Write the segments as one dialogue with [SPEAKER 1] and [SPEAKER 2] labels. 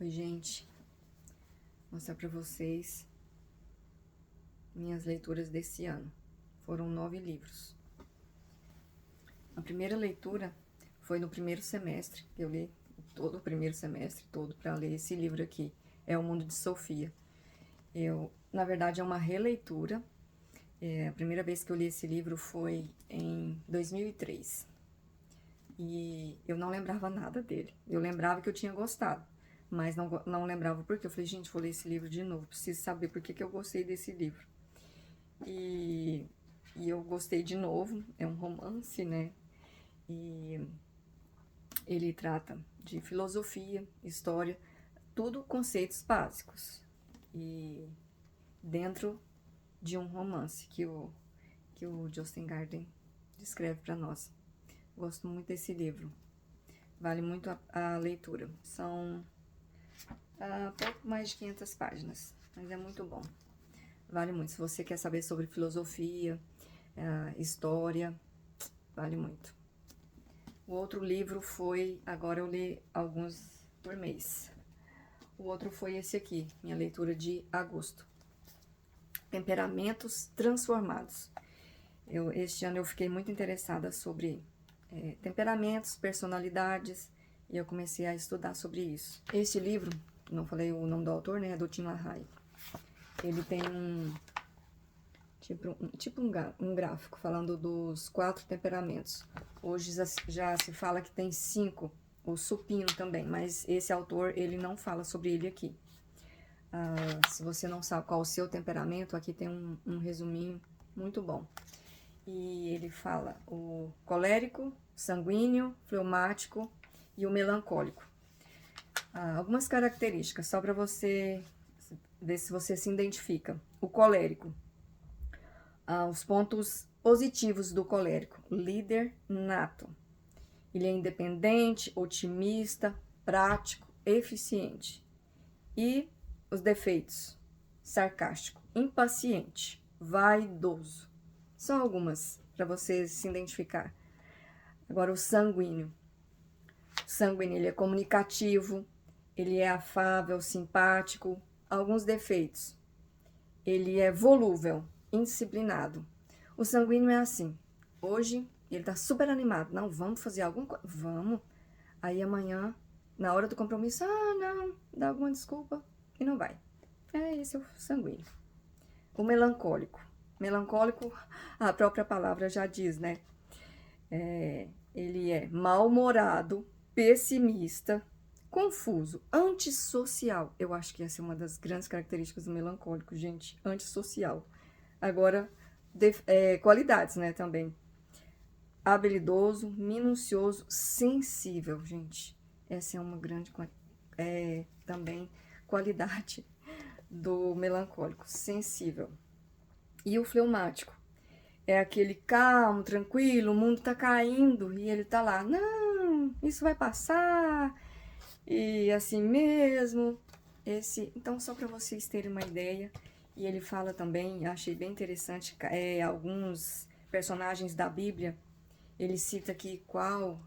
[SPEAKER 1] Oi, gente, vou mostrar para vocês minhas leituras desse ano. Foram 9 livros. A primeira leitura foi no primeiro semestre, eu li todo o primeiro semestre todo para ler esse livro aqui, É o Mundo de Sofia. Na verdade, é uma releitura. A primeira vez que eu li esse livro foi em 2003. E eu não lembrava nada dele. Eu lembrava que eu tinha gostado, mas não lembrava por quê. Eu falei, gente, vou ler esse livro de novo, preciso saber por que eu gostei desse livro. E eu gostei de novo, é um romance, né? E ele trata de filosofia, história, tudo conceitos básicos. E dentro de um romance que o Jostein Gaarder descreve para nós. Gosto muito desse livro. Vale muito a leitura. São pouco mais de 500 páginas, mas é muito bom. Vale muito. Se você quer saber sobre filosofia, história, vale muito. O outro livro foi, agora eu li alguns por mês. O outro foi esse aqui, minha leitura de agosto. Temperamentos Transformados. Este ano eu fiquei muito interessada sobre temperamentos, personalidades, e eu comecei a estudar sobre isso. Este livro, não falei o nome do autor, né? É do Tim LaHaye. Ele tem um gráfico falando dos 4 temperamentos. Hoje já se fala que tem 5, o supino também, mas esse autor, ele não fala sobre ele aqui. Se você não sabe qual o seu temperamento, aqui tem um resuminho muito bom. E ele fala o colérico, sanguíneo, fleumático e o melancólico. Algumas características, só para você ver se você se identifica. O colérico. Os pontos positivos do colérico. Líder nato. Ele é independente, otimista, prático, eficiente. E os defeitos. Sarcástico, impaciente, vaidoso. São algumas para você se identificar. Agora, o sanguíneo. O sanguíneo, ele é comunicativo, ele é afável, simpático. Alguns defeitos. Ele é volúvel, indisciplinado. O sanguíneo é assim. Hoje, ele tá super animado. Não, vamos fazer alguma coisa? Vamos. Aí, amanhã, na hora do compromisso, não, dá alguma desculpa e não vai. Esse é o sanguíneo. O melancólico. Melancólico, a própria palavra já diz, né? Ele é mal-humorado, pessimista, confuso, antissocial. Eu acho que essa é uma das grandes características do melancólico, gente, antissocial. Agora, qualidades, né, também. Habilidoso, minucioso, sensível, gente. Essa é uma grande também qualidade do melancólico, sensível. E o fleumático é aquele calmo, tranquilo, o mundo tá caindo e ele tá lá, não, isso vai passar, e assim mesmo. Então, só para vocês terem uma ideia, e ele fala também, achei bem interessante, alguns personagens da Bíblia, ele cita aqui qual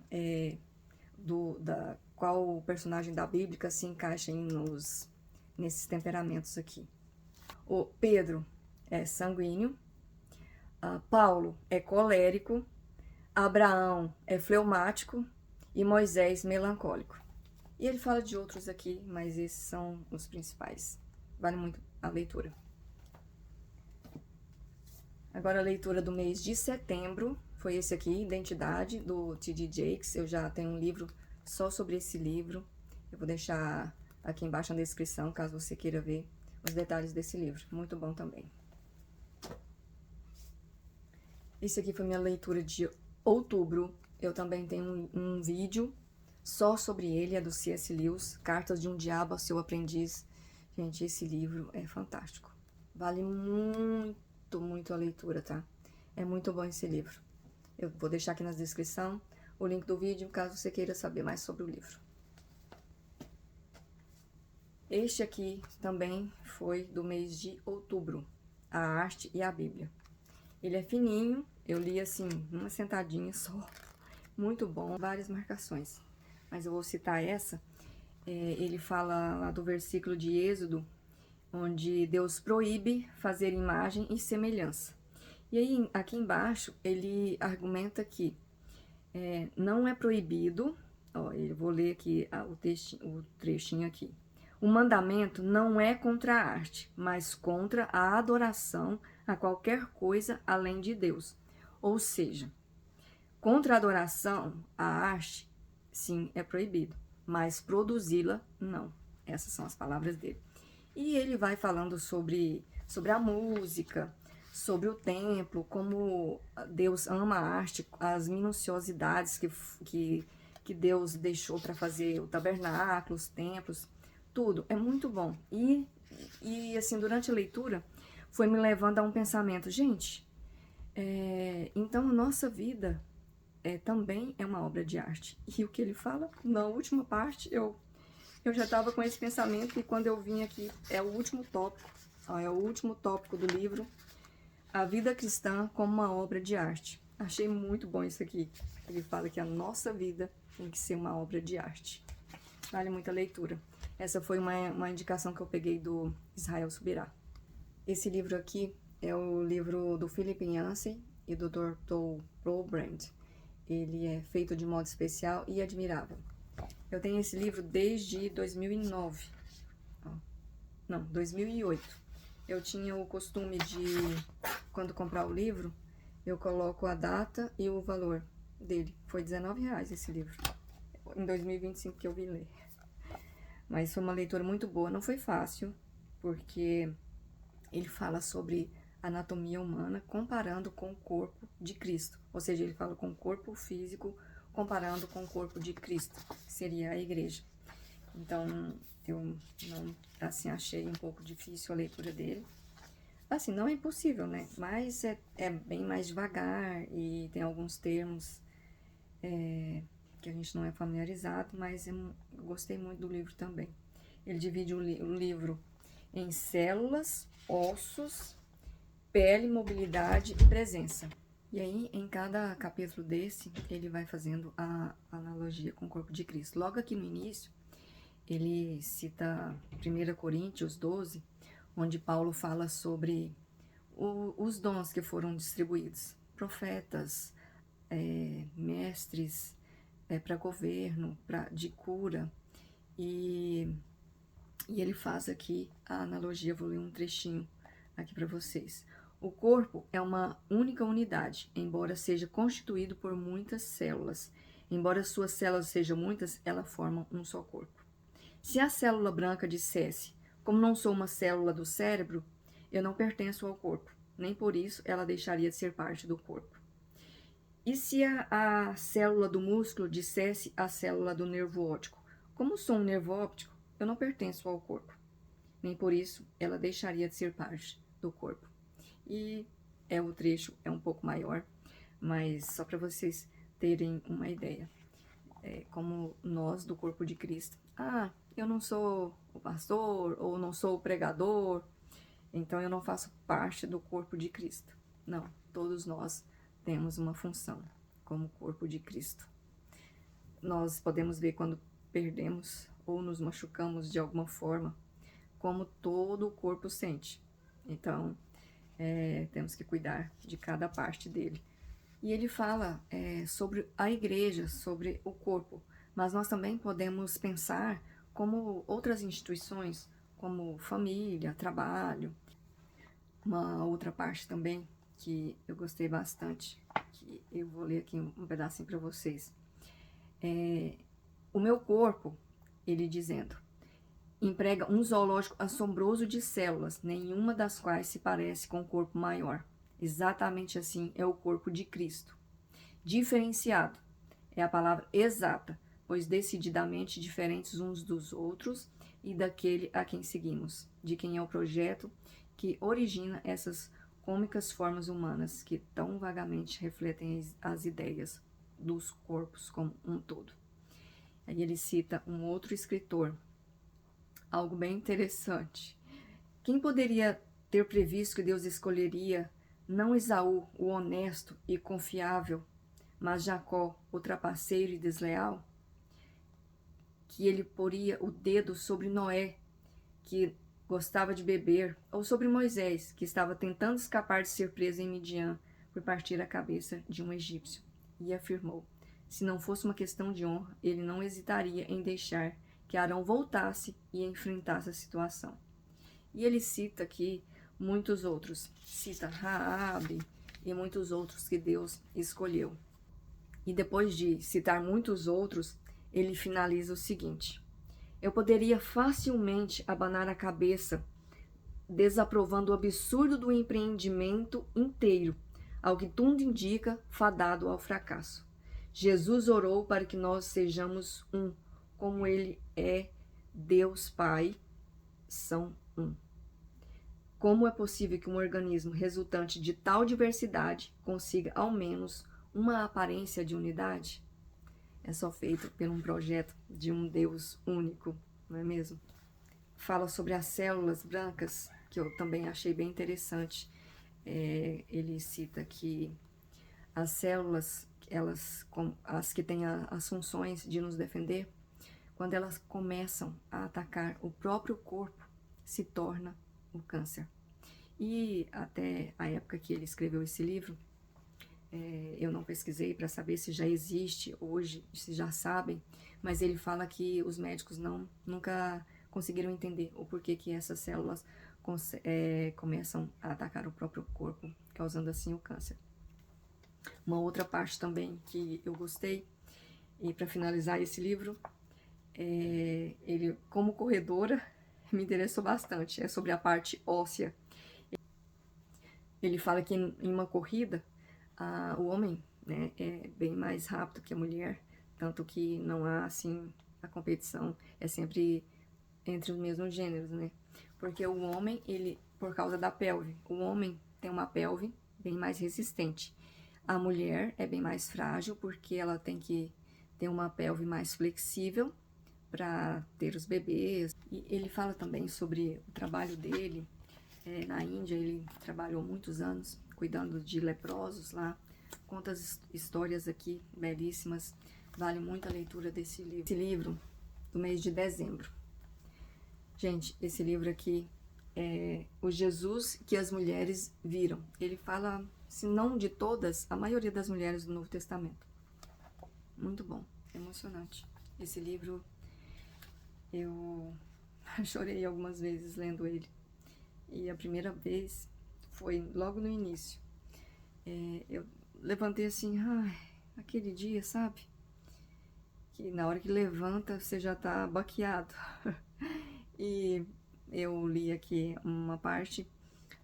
[SPEAKER 1] personagem da Bíblia se encaixa nesses temperamentos aqui. O Pedro é sanguíneo, Paulo é colérico, Abraão é fleumático e Moisés melancólico. E ele fala de outros aqui, mas esses são os principais. Vale muito a leitura. Agora a leitura do mês de setembro foi esse aqui, Identidade, do T.D. Jakes. Eu já tenho um livro só sobre esse livro. Eu vou deixar aqui embaixo na descrição, caso você queira ver os detalhes desse livro. Muito bom também. Esse aqui foi minha leitura de outubro. Eu também tenho um vídeo só sobre ele, é do C.S. Lewis, Cartas de um Diabo ao Seu Aprendiz. Gente, esse livro é fantástico. Vale muito, muito a leitura, tá? É muito bom esse livro. Eu vou deixar aqui na descrição o link do vídeo, caso você queira saber mais sobre o livro. Este aqui também foi do mês de outubro, A Arte e a Bíblia. Ele é fininho, eu li assim, uma sentadinha só, muito bom, várias marcações. Mas eu vou citar essa, ele fala lá do versículo de Êxodo, onde Deus proíbe fazer imagem e semelhança. E aí, aqui embaixo, ele argumenta que não é proibido, ó, eu vou ler aqui o trechinho aqui. O mandamento não é contra a arte, mas contra a adoração a qualquer coisa além de Deus. Ou seja, contra a adoração à arte, sim, é proibido, mas produzi-la, não. Essas são as palavras dele. E ele vai falando sobre a música, sobre o templo, como Deus ama a arte, as minuciosidades que Deus deixou para fazer o tabernáculo, os templos, tudo. É muito bom. E assim, durante a leitura, foi me levando a um pensamento, gente, então a nossa vida também é uma obra de arte. E o que ele fala, na última parte, eu já estava com esse pensamento, e quando eu vim aqui, é o último tópico, ó, é o último tópico do livro, A Vida Cristã como uma Obra de Arte. Achei muito bom isso aqui. Ele fala que a nossa vida tem que ser uma obra de arte. Vale muito a leitura. Essa foi uma indicação que eu peguei do Israel Subirá. Esse livro aqui é o livro do Philip Yancey e do Dr. Paul Brand. Ele é feito de modo especial e admirável. Eu tenho esse livro desde 2009. Não, 2008. Eu tinha o costume de, quando comprar o livro, eu coloco a data e o valor dele. Foi R$19 esse livro. Em 2025 que eu vim ler. Mas foi uma leitura muito boa. Não foi fácil, porque ele fala sobre anatomia humana comparando com o corpo de Cristo. Ou seja, ele fala com o corpo físico comparando com o corpo de Cristo, que seria a igreja. Então, eu não, assim, achei um pouco difícil a leitura dele. Assim, não é impossível, né? Mas é bem mais devagar e tem alguns termos que a gente não é familiarizado, mas eu gostei muito do livro também. Ele divide o livro em células, ossos, pele, mobilidade e presença. E aí, em cada capítulo desse, ele vai fazendo a analogia com o corpo de Cristo. Logo aqui no início, ele cita 1 Coríntios 12, onde Paulo fala sobre os dons que foram distribuídos. Profetas, mestres para governo, de cura. E ele faz aqui a analogia, vou ler um trechinho aqui para vocês. O corpo é uma única unidade, embora seja constituído por muitas células. Embora suas células sejam muitas, elas formam um só corpo. Se a célula branca dissesse, como não sou uma célula do cérebro, eu não pertenço ao corpo, nem por isso ela deixaria de ser parte do corpo. E se a célula do músculo dissesse à célula do nervo óptico, como sou um nervo óptico, eu não pertenço ao corpo, nem por isso ela deixaria de ser parte do corpo. E o trecho é um pouco maior, mas só para vocês terem uma ideia. Como nós do corpo de Cristo. Eu não sou o pastor, ou não sou o pregador, então eu não faço parte do corpo de Cristo. Não, todos nós temos uma função como corpo de Cristo. Nós podemos ver quando perdemos ou nos machucamos de alguma forma, como todo o corpo sente. Então, temos que cuidar de cada parte dele. E ele fala sobre a igreja, sobre o corpo, mas nós também podemos pensar como outras instituições, como família, trabalho. Uma outra parte também que eu gostei bastante, que eu vou ler aqui um pedacinho para vocês. O meu corpo, ele dizendo, emprega um zoológico assombroso de células, nenhuma das quais se parece com o corpo maior. Exatamente assim é o corpo de Cristo. Diferenciado é a palavra exata, pois decididamente diferentes uns dos outros e daquele a quem seguimos, de quem é o projeto que origina essas cômicas formas humanas que tão vagamente refletem as ideias dos corpos como um todo. Aí ele cita um outro escritor, algo bem interessante. Quem poderia ter previsto que Deus escolheria não Esaú, o honesto e confiável, mas Jacó, o trapaceiro e desleal? que ele poria o dedo sobre Noé, que gostava de beber, ou sobre Moisés, que estava tentando escapar de ser preso em Midian por partir a cabeça de um egípcio. E afirmou: se não fosse uma questão de honra, ele não hesitaria em deixar que Arão voltasse e enfrentasse a situação. E ele cita aqui muitos outros, cita Raabe e muitos outros que Deus escolheu. E depois de citar muitos outros, ele finaliza o seguinte: eu poderia facilmente abanar a cabeça, desaprovando o absurdo do empreendimento inteiro, ao que tudo indica, fadado ao fracasso. Jesus orou para que nós sejamos um, como ele é, Deus Pai, são um. Como é possível que um organismo resultante de tal diversidade consiga ao menos uma aparência de unidade? É só feito por um projeto de um Deus único, não é mesmo? Fala sobre as células brancas, que eu também achei bem interessante. Ele cita que as células, as que têm as funções de nos defender, quando elas começam a atacar o próprio corpo, se torna o câncer. E até a época que ele escreveu esse livro, eu não pesquisei para saber se já existe hoje, se já sabem, mas ele fala que os médicos nunca conseguiram entender o porquê que essas células começam a atacar o próprio corpo, causando assim o câncer. Uma outra parte também que eu gostei, e para finalizar esse livro, ele, como corredora, me interessou bastante, é sobre a parte óssea. Ele fala que em uma corrida, o homem, né, é bem mais rápido que a mulher, tanto que não há, assim, a competição é sempre entre os mesmos gêneros, né? Porque o homem, ele, por causa da pelve, o homem tem uma pelve bem mais resistente. A mulher é bem mais frágil, porque ela tem que ter uma pelve mais flexível para ter os bebês. E ele fala também sobre o trabalho dele. Na Índia, ele trabalhou muitos anos cuidando de leprosos lá. Conta as histórias aqui belíssimas. Vale muito a leitura desse livro. Esse livro do mês de dezembro. Gente, esse livro aqui é o Jesus que as mulheres viram. Ele fala, se não de todas, a maioria das mulheres do Novo Testamento. Muito bom, emocionante. Esse livro, eu chorei algumas vezes lendo ele. E a primeira vez foi logo no início. Eu levantei assim, aquele dia, sabe? Que na hora que levanta, você já tá baqueado. E eu li aqui uma parte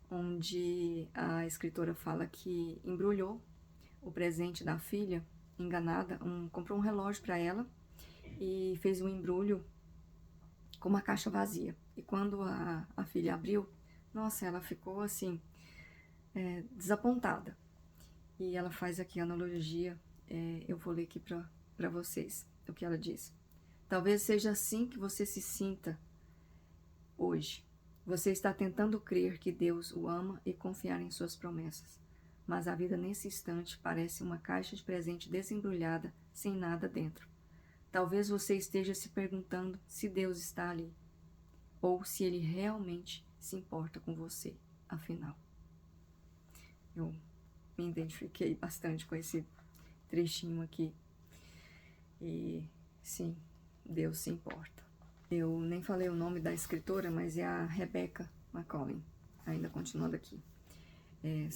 [SPEAKER 1] onde a escritora fala que embrulhou o presente da filha, enganada, comprou um relógio para ela e fez um embrulho com uma caixa vazia. E quando a filha abriu, nossa, ela ficou assim, desapontada. E ela faz aqui a analogia, eu vou ler aqui para vocês o que ela diz. Talvez seja assim que você se sinta hoje. Você está tentando crer que Deus o ama e confiar em suas promessas. Mas a vida nesse instante parece uma caixa de presente desembrulhada, sem nada dentro. Talvez você esteja se perguntando se Deus está ali, ou se Ele realmente se importa com você, afinal. Eu me identifiquei bastante com esse trechinho aqui. E sim, Deus se importa. Eu nem falei o nome da escritora, mas é a Rebecca McCollin, ainda continuando aqui.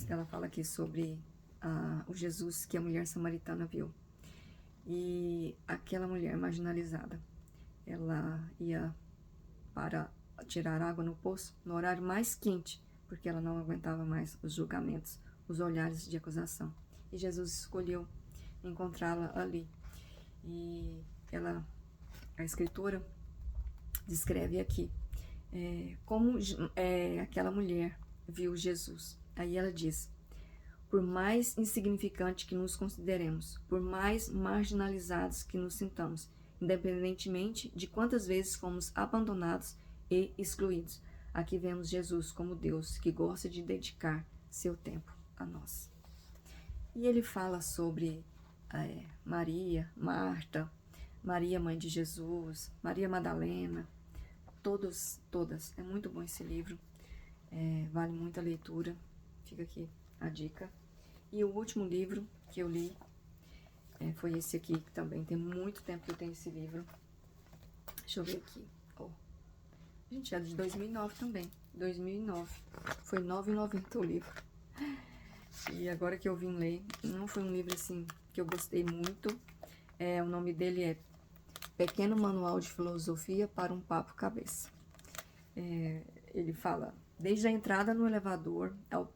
[SPEAKER 1] Ela fala aqui sobre o Jesus que a mulher samaritana viu. E aquela mulher marginalizada, ela ia para tirar água no poço no horário mais quente, porque ela não aguentava mais os julgamentos, os olhares de acusação. E Jesus escolheu encontrá-la ali. E a escritora descreve aqui como aquela mulher viu Jesus. Aí ela diz: por mais insignificante que nos consideremos, por mais marginalizados que nos sintamos, independentemente de quantas vezes fomos abandonados e excluídos, aqui vemos Jesus como Deus que gosta de dedicar seu tempo a nós. E ele fala sobre Maria, Marta, Maria, Mãe de Jesus, Maria Madalena, todas. É muito bom esse livro, vale muito a leitura, fica aqui a dica. E o último livro que eu li foi esse aqui, que também tem muito tempo que eu tenho esse livro. Deixa eu ver aqui, ó. Gente, é de 2009 também, 2009, foi R$ 9,90 o livro. E agora que eu vim ler, não foi um livro assim que eu gostei muito, o nome dele é Pequeno Manual de Filosofia para um Papo Cabeça. Ele fala desde a entrada no elevador,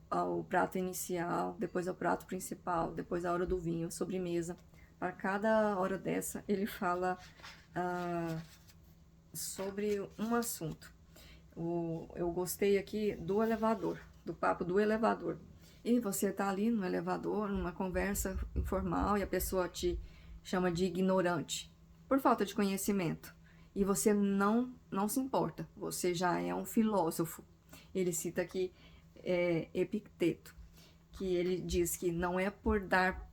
[SPEAKER 1] ao prato inicial, depois ao prato principal, depois a hora do vinho, sobremesa. Para cada hora dessa, ele fala sobre um assunto. Eu gostei aqui do elevador, do papo do elevador. E você tá ali no elevador, numa conversa informal, e a pessoa te chama de ignorante, por falta de conhecimento. E você não se importa, você já é um filósofo. Ele cita aqui Epicteto, que ele diz que não é por dar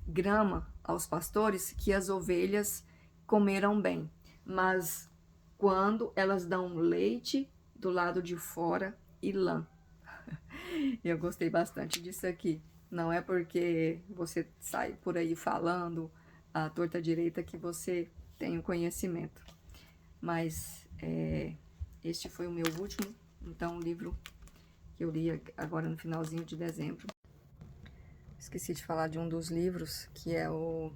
[SPEAKER 1] grama aos pastores que as ovelhas comerão bem, mas quando elas dão leite do lado de fora e lã. Eu gostei bastante disso aqui. Não é porque você sai por aí falando à torta direita que você tem o conhecimento. Mas este foi o meu último, então, livro que eu li agora no finalzinho de dezembro. Esqueci de falar de um dos livros, que é o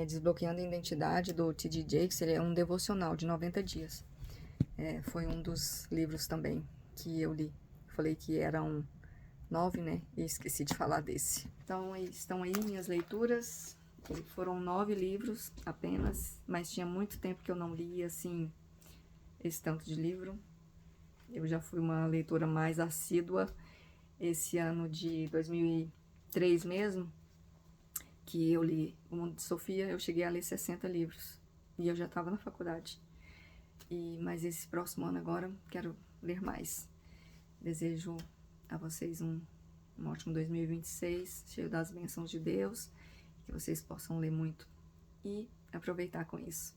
[SPEAKER 1] Desbloqueando a Identidade, do T.D. Jakes. Ele é um devocional de 90 dias. Foi um dos livros também que eu li. Falei que eram 9, né? E esqueci de falar desse. Então, estão aí minhas leituras. Foram 9 livros apenas, mas tinha muito tempo que eu não lia, assim, esse tanto de livro. Eu já fui uma leitora mais assídua. Esse ano de 2003 mesmo, que eu li O Mundo de Sofia, eu cheguei a ler 60 livros. E eu já estava na faculdade. Mas esse próximo ano agora, quero ler mais. Desejo a vocês um ótimo 2026, cheio das bênçãos de Deus, que vocês possam ler muito e aproveitar com isso.